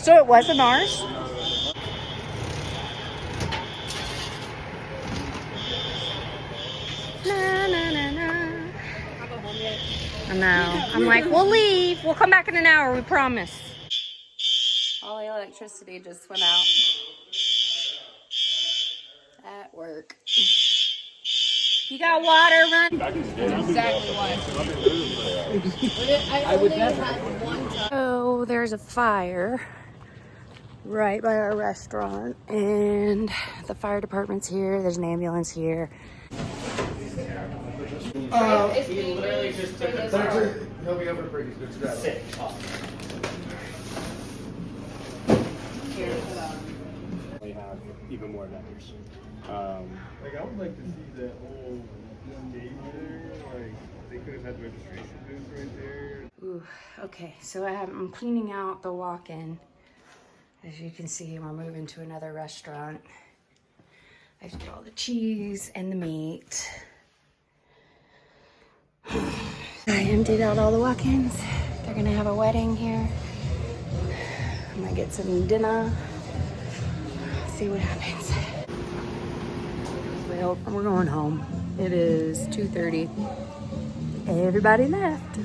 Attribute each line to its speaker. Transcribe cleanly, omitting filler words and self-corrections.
Speaker 1: So it wasn't ours? Na, na, na, na. I know. I'm like, we'll leave. We'll come back in an hour, we promise. All the electricity just went out at work. You got water running?
Speaker 2: That's exactly why. I would never.
Speaker 1: So there's a fire right by our restaurant, and the fire department's here. There's an ambulance here.
Speaker 2: It's literally just
Speaker 3: He'll be over pretty good.
Speaker 2: sick. We have even more vendors.
Speaker 3: Like, I would like to see that whole gate there. Like, they could have had the registration booth right there.
Speaker 1: Ooh, okay, so I'm cleaning out the walk-in. As you can see, we're moving to another restaurant. I just put all the cheese and the meat. I emptied out all the walk-ins. They're gonna have a wedding here. I might get some dinner. See what happens. Well, we're going home. It is 2:30. Everybody left.